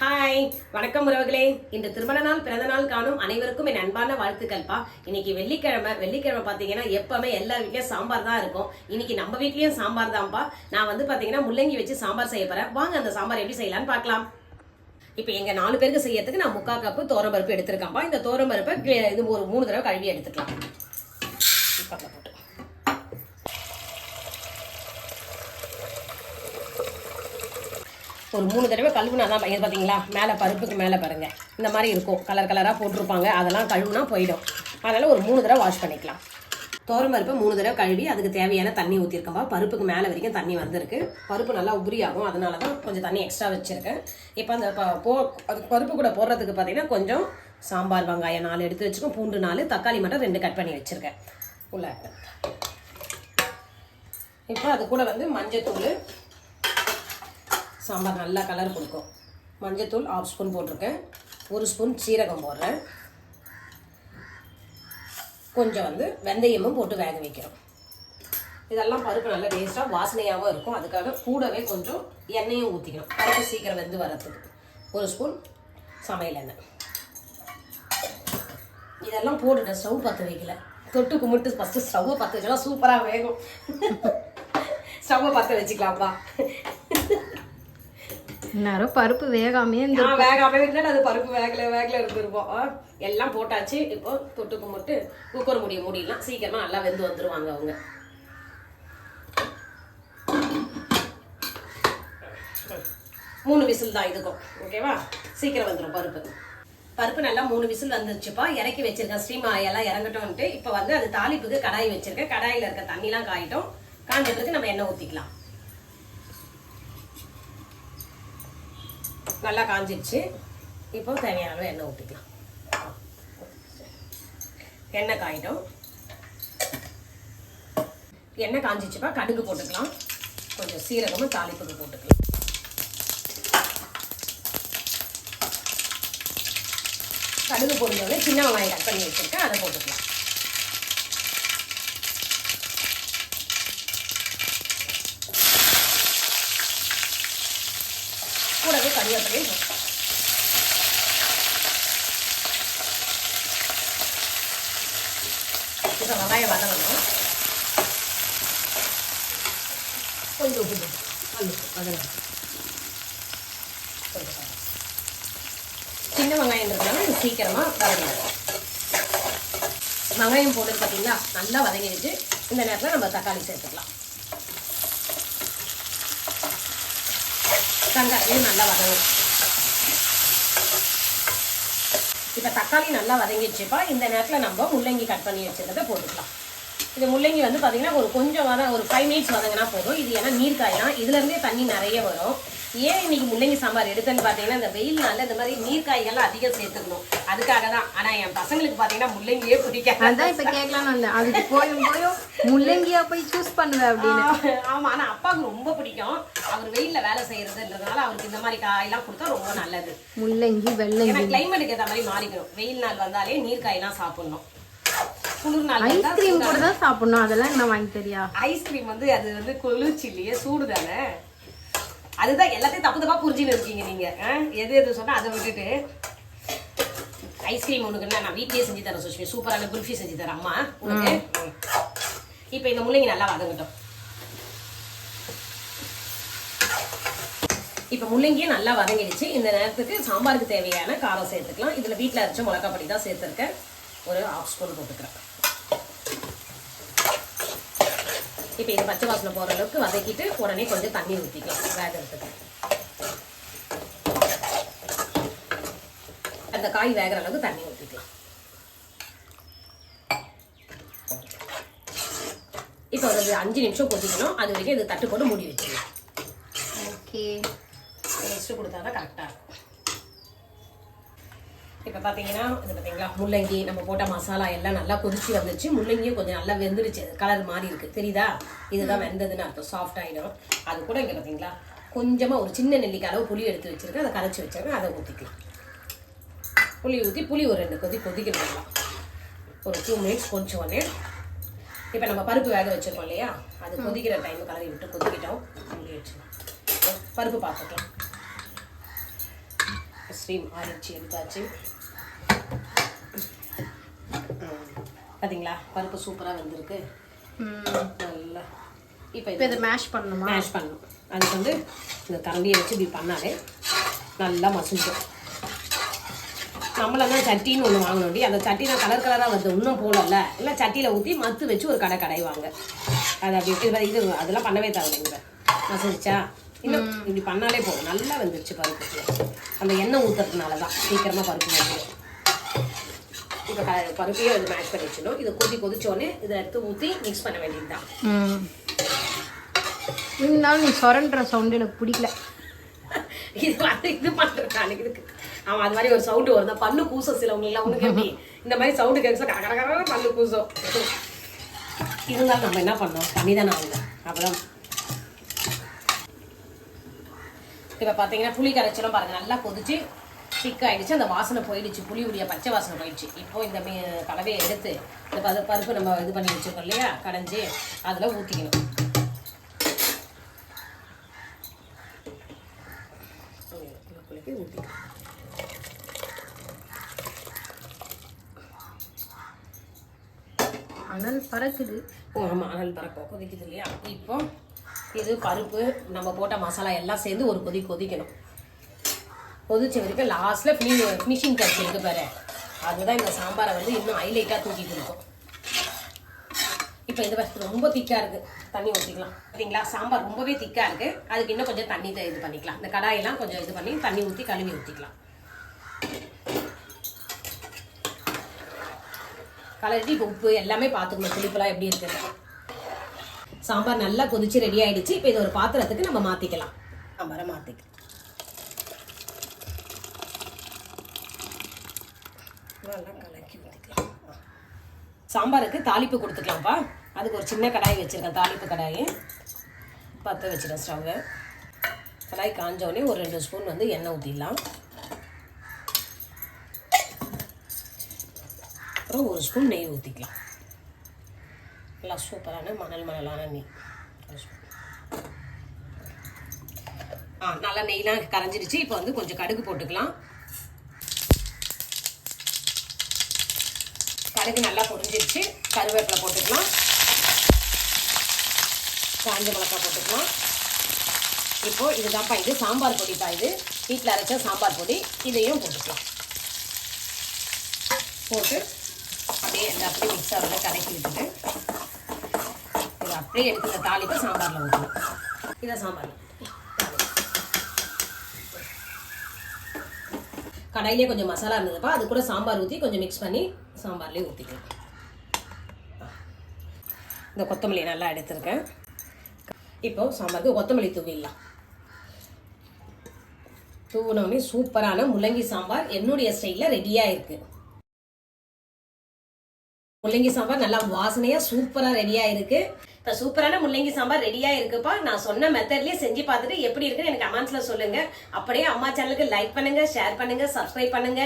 Hi வணக்கம் உறவுகளே. இன்று திருமண நாள் பிறந்த நாள் காணும் அனைவருக்கும் என் அன்பான வாழ்த்துக்கள்ப்பா. இன்னைக்கு வெள்ளிக்கிழமை பாத்தீங்கன்னா எப்பவுமே எல்லா வீட்லயும் சாம்பார் தான் இருக்கும். இன்னைக்கு நம்ம வீட்லயும் சாம்பார் தான்ப்பா. நான் பாத்தீங்கன்னா முள்ளங்கி வச்சு சாம்பார் செய்ய போறேன். வாங்க அந்த சாம்பார் எப்படி செய்யலாம்னு பார்க்கலாம். இப்போ எங்க 4 பேருக்கு செய்யறதுக்கு நான் 3/4 கப்பு தோரம்பருப்பு எடுத்திருக்கேன்ப்பா. இந்த தோரம்பருப்பை இது ஒரு 3 தடவை கழுவி எடுத்துக்கலாம். போட்டு ஒரு 3 தடவை கழுவுனா தான் பார்த்தீங்களா, மேலே பருப்புக்கு மேலே பாருங்க இந்த மாதிரி இருக்கும், கலர் கலராக போட்டிருப்பாங்க. அதெல்லாம் கழுவுனா போயிடும். அதனால் ஒரு 3 தடவை வாஷ் பண்ணிக்கலாம். பருப்பை 3 தடவை கழுவி அதுக்கு தேவையான தண்ணி ஊற்றிருக்கோம்பா. பருப்புக்கு மேலே வரைக்கும் தண்ணி வந்திருக்கு. பருப்பு நல்லா உபரியாகும், அதனால தான் கொஞ்சம் தண்ணி எக்ஸ்ட்ரா வச்சுருக்கேன். இப்போ அந்த பருப்பு கூட போடுறதுக்கு பார்த்தீங்கன்னா கொஞ்சம் சாம்பார் வெங்காயம் 4 எடுத்து வச்சுக்கோம், பூண்டு 4, தக்காளி மட்டும் 2 கட் பண்ணி வச்சுருக்கேன் உள்ள. இப்போ அது கூட மஞ்சத்தூள், சாம்பார் நல்லா கலர் கொடுக்கும். மஞ்சத்தூள் 1/2 ஸ்பூன் போட்டிருக்கேன். 1 ஸ்பூன் சீரகம் போடுறேன். கொஞ்சம் வெந்தயமும் போட்டு வேக வைக்கிறோம். இதெல்லாம் பருப்பு நல்லா டேஸ்ட்டாக வாசனையாகவும் இருக்கும். அதுக்காக கூடவே கொஞ்சம் எண்ணெயும் ஊற்றிக்கணும், பருப்பு சீக்கிரம் வெந்து வரத்துக்கு. 1 ஸ்பூன் சமையல் எண்ணெய். இதெல்லாம் போட்டுட்டேன். ஸ்டவ் பற்ற வைக்கல, தொட்டு கும்பிட்டு ஃபஸ்ட்டு ஸ்டவ்வை பற்ற வச்சா சூப்பராக வேகும். ஸ்டவ்வை பற்ற வச்சுக்கலாம்ப்பா. நேரம் பருப்பு வேகாமே இருந்தாலும் அது பருப்பு வேகல இருந்துருப்போம். எல்லாம் போட்டாச்சு. இப்போ தொட்டு கும்பிட்டு குக்கர் முடியலாம், சீக்கிரமா நல்லா வெந்து வந்துருவாங்க அவங்க. மூணு விசில் தான் இதுக்கும், ஓகேவா? சீக்கிரம் வந்துடும் பருப்பு நல்லா 3 விசில் வந்துருச்சுப்பா. இறக்கி வச்சிருக்கேன். ஸ்டீம் எல்லாம் இறங்கட்டும்ட்டு. இப்போ அது தாளிப்புக்கு கடாய் வச்சிருக்கேன். கடாயில இருக்க தண்ணிலாம் காயிட்டோம். காஞ்சதுக்கு நம்ம எண்ணெய் ஊற்றிக்கலாம். நல்லா காஞ்சிடுச்சு. இப்போ தேவையான அளவு எண்ணெய் ஊற்றிக்கலாம். எண்ணெய் காயிட்டோம். எண்ணெய் காஞ்சிச்சுப்பா. கடுகு போட்டுக்கலாம். கொஞ்சம் சீரகமும் தாளிப்புக்கு போட்டுக்கலாம். கடுகு போடும்போது சின்ன வெங்காயம் கட் பண்ணி வச்சிருக்கேன், அதை போட்டுக்கலாம். கூடவே கறிவேப்பிலையும் போட்டுக்கலாம். இப்போ வெங்காயம் வதங்கணும். கொஞ்சம் உப்பு வதங்கணும். சின்ன வெங்காயம் இருக்கிறதுனால இது சீக்கிரமாக வதங்கிடும். வெங்காயம் போட்டு பார்த்தீங்களா, நல்லா வதங்கிடுச்சு. இந்த நேரத்தில் நம்ம தக்காளி சேர்த்துக்கலாம். தக்காளியும் நல்லா வதங்கும். இப்போ தக்காளி நல்லா வதங்கிடுச்சுப்பா. இந்த நேரத்தில் நம்ம முள்ளங்கி கட் பண்ணி வச்சுருக்கதை போட்டுக்கலாம். இது முள்ளங்கி பார்த்தீங்கன்னா ஒரு கொஞ்சம் ஒரு 5 மினிட்ஸ் வதங்கினா போதும். இது ஏன்னா நீர்க்காய் தான், இதுலேருந்தே தண்ணி நிறைய வரும். ஏன் இன்னைக்கு முள்ளங்கி சாம்பார் எடுத்தேன்னு பார்த்தீங்கன்னா, இந்த வெயில்னால இந்த மாதிரி நீர்க்காய்கள்லாம் அதிகம் சேர்த்துக்கணும், அதுக்காக தான். ஆனால் என் பசங்களுக்கு பார்த்தீங்கன்னா முள்ளங்கியே பிடிக்காது. அதான் இப்போ கேட்கலாம் வந்தேன். அதுக்கு போயும் முள்ளங்கியா போய் சூஸ் பண்ணுவேன் அப்படின்னு. ஆமாம், ஆனால் அப்பாவுக்கு ரொம்ப பிடிக்கும். அவர் வெயிலில் வேலை செய்யறதுன்றதுனால அவருக்கு இந்த மாதிரி காயெல்லாம் கொடுத்தா ரொம்ப நல்லது. முள்ளங்கி வெள்ளங்கி. ஏன்னா கிளைமேட்டுக்கு ஏற்ற மாதிரி மாறிக்கணும். வெயில் நாள் வந்தாலே நீர்க்காயெல்லாம் சாப்பிடணும். குளிர் நாள் ஐஸ்கிரீம் கூட தான் சாப்பிடணும். அதெல்லாம் என்ன வாங்கி தெரியா? ஐஸ்கிரீம் அது குளிர்ச்சி இல்லையே, சூடு தானே. அதுதான் எல்லாத்தையும் தப்பு புரிஞ்சுன்னு இருக்கீங்க நீங்க. எது சொன்னா அதை விட்டுட்டு ஐஸ்கிரீம் உனக்குன்னா நான் வீட்லயே செஞ்சு தரேன் சுஷ்மி. சூப்பரான குல்ஃபி செஞ்சு தரேன் அம்மா உனக்கு. இப்போ இந்த முள்ளங்கி நல்லா வதங்கட்டும். இப்போ முள்ளங்கியே நல்லா வதங்கிடுச்சு. இந்த நேரத்துக்கு சாம்பாருக்கு தேவையான காரம் சேர்த்துக்கலாம். இதில் வீட்டில் அரைச்ச மிளகாய் பொடி தான் சேர்த்துருக்கேன். ஒரு 1/2 ஸ்பூன் போட்டுக்கிறேன். இப்போ இது பச்சை வாசனை போகிற அளவுக்கு வதக்கிட்டு உடனே கொஞ்சம் தண்ணி ஊற்றிக்கலாம் வேகிறதுக்கு. அந்த காய் வேகிற அளவுக்கு தண்ணி ஊற்றிக்கலாம். இப்போ ஒரு 5 நிமிஷம் கொதிக்கணும். அது வரைக்கும் இது தட்டு போட்டு மூடி வச்சுக்கலாம். ஓகே, ரெஸ்ட் கொடுத்தா தான் கரெக்டாக இருக்கும். இப்போ பார்த்தீங்கன்னா பார்த்தீங்களா, முள்ளங்கி நம்ம போட்ட மசாலா எல்லாம் நல்லா கொதிச்சு வந்துச்சு. முள்ளங்கியும் கொஞ்சம் நல்லா வெந்துடுச்சு, கலர் மாறி இருக்கு, தெரியுதா? இதுதான் வெந்ததுன்னு அர்த்தம், சாஃப்ட் ஆகிடும். அது கூட இங்கே பார்த்தீங்களா கொஞ்சமாக ஒரு சின்ன நெல்லிக்காய் அளவு புளி எடுத்து வச்சிருக்கேன், அதை கரைச்சி வச்சிருக்கேன், அதை ஊற்றிக்கலாம். புளி ஊற்றி புளி ஒரு 2 கொதிக்கலாம். ஒரு 2 மினிட்ஸ் கொதிச்ச உடனே இப்போ நம்ம பருப்பு வேக வச்சிருக்கோம் இல்லையா, அது கொதிக்கிற டைம் கலரி விட்டு கொதிக்கிட்டோம். பருப்பு பார்த்துக்கலாம். ஸ்டீம் ஆறிச்சு எடுத்தாச்சு. பார்த்தீங்களா பருப்பு சூப்பராக வெந்திருக்கு நல்லா. இப்போ இதை மேஷ் பண்ணணுமா? மேஷ் பண்ணணும். அதுக்கு வந்து இந்த கரண்டியை வச்சு இப்படி பண்ணாலே நல்லா மசிஞ்சிடும். நம்மள தான் சட்டின்னு ஒன்று வாங்கணுண்டி, அந்த சட்டி தான் கலர் கலராக வருது இன்னும் போடல. இல்லை சட்டியில் ஊற்றி மத்து வச்சு ஒரு கடைவாங்க. அது அப்படி இது அதெல்லாம் பண்ணவே தேவையில்லைங்க. மசிச்சா இன்னும் இப்படி பண்ணாலே போதும். நல்லா வந்துருச்சு பருப்பு. அந்த எண்ணெய் ஊற்றுறதுனால தான் சீக்கிரமாக பருப்பு வந்துடும். இப்போ பருப்பையும் அது மேஷ் பண்ணி வச்சிடணும். இதை கொதிச்சோடனே இதை எடுத்து ஊற்றி மிக்ஸ் பண்ண வேண்டியது தான். இருந்தாலும் நீ சொரன்ற சவுண்டு எனக்கு பிடிக்கல. இது பண்ணுறேன் அன்னைக்கு இதுக்கு. ஆமாம், அது மாதிரி ஒரு சவுண்டு வரும். பல்லு கூசம் சிலவங்களாம் உனக்கு எப்படி இந்த மாதிரி சவுண்டு கேட்க கடற்கர பல்லு கூசம். இருந்தாலும் நம்ம என்ன பண்ணோம், பண்ணி தானே ஆகணும். அப்போதான் இப்போ பார்த்தீங்கன்னா புளி கரைச்சலும் பாருங்கள் நல்லா கொதிச்சு திக் ஆகிடுச்சு. அந்த வாசனை போயிடுச்சு, புளியுடைய பச்சை வாசனை போயிடுச்சு. இப்போ இந்த கலவையை எடுத்து இந்த பருப்பு நம்ம இது பண்ணி வச்சுருக்கோம் இல்லையா, கடைஞ்சி அதில் ஊற்றிக்கணும். ஊற்றிக்கணும். அனல் பறக்குது. ஆமாம், அனல் பறக்கும், கொதிக்குது இல்லையா. இப்போ இது பருப்பு நம்ம போட்ட மசாலா எல்லாம் சேர்ந்து ஒரு கொதிக்கணும். கொதிச்ச வரைக்கும் லாஸ்ட்டில் ஃபினிஷிங் டச் இருக்கு பாரு, அதுதான் இந்த சாம்பாரை வந்து இன்னும் ஹைலைட்டாக தூக்கி கொடுக்கும். இப்போ இது ரொம்ப திக்காக இருக்குது, தண்ணி ஊற்றிக்கலாம். சரிங்களா, சாம்பார் ரொம்பவே திக்காக இருக்குது. அதுக்கு இன்னும் கொஞ்சம் தண்ணி இது பண்ணிக்கலாம். இந்த கடாயெல்லாம் கொஞ்சம் இது பண்ணி தண்ணி ஊற்றி கழுவி ஊற்றிக்கலாம். கலரி இப்போ உப்பு எல்லாமே பார்த்துக்கணும், புளிப்பெல்லாம் எப்படி இருக்குது. சாம்பார் நல்லா கொதிச்சு ரெடி ஆகிடுச்சு. இப்போ இது ஒரு பாத்திரத்துக்கு நம்ம மாற்றிக்கலாம். சாம்பாரை மாற்றிக்கலாம். நல்லா கலக்கி ஊற்றிக்கலாம். சாம்பாருக்கு தாளிப்பு கொடுத்துக்கலாம்ப்பா. அதுக்கு ஒரு சின்ன கடாய் வச்சுருக்கேன், தாளிப்பு கடாய். பற்ற வச்சுட்டேன் ஸ்டவ்வை. கடாய் காஞ்சோடனே ஒரு 2 ஸ்பூன் வந்து எண்ணெய் ஊற்றிடலாம். அப்புறம் 1 ஸ்பூன் நெய் ஊற்றிக்கலாம். நல்லா சூப்பரான மணலான நெய். நல்லா நெய்லாம் கரைஞ்சிடுச்சு. இப்போ வந்து கொஞ்சம் கடுகு போட்டுக்கலாம். கடுகு நல்லா பொரிஞ்சிருச்சு. கருவேப்பிலை போட்டுக்கலாம். காஞ்ச மிளகாய் போட்டுக்கலாம். இப்போ இதுதான்ப்பா, இது சாம்பார் பொடிப்பா. இது வீட்டில் அரைச்ச சாம்பார் பொடி. இதையும் போட்டுக்கலாம். போட்டு அப்படியே எல்லாத்தையும் மிக்ஸ் ஆகிறத கலக்கி விட்டுட்டு இதை அப்படியே எடுத்து இந்த தாளிப்பு சாம்பாரில் ஊற்றணும். இதை சாம்பாரில் கடாயிலே கொஞ்சம் மசாலா இருந்ததுப்பா, அது கூட சாம்பார் ஊற்றி கொஞ்சம் மிக்ஸ் பண்ணி சாம்பார்லேயே ஊற்றிக்கலாம். இந்த கொத்தமல்லி நல்லா எடுத்துருக்கேன். இப்போ சாம்பாருக்கு கொத்தமல்லி தூவிடலாம். தூவினோடனே சூப்பரான முள்ளங்கி சாம்பார் என்னுடைய ஸ்டைலில் ரெடியாக இருக்குது. முள்ளங்கி சாம்பார் நல்லா வாசனையா சூப்பரா ரெடியா இருக்கு. இப்போ சூப்பரான முள்ளங்கி சாம்பார் ரெடியா இருக்குப்பா. நான் சொன்ன மெத்தட்லயே செஞ்சு பார்த்துட்டு எப்படி இருக்குன்னு எனக்கு கமெண்ட்ஸ்ல சொல்லுங்க. அப்படியே அம்மா சேனலுக்கு லைக் பண்ணுங்க, ஷேர் பண்ணுங்க, சப்ஸ்கிரைப் பண்ணுங்க.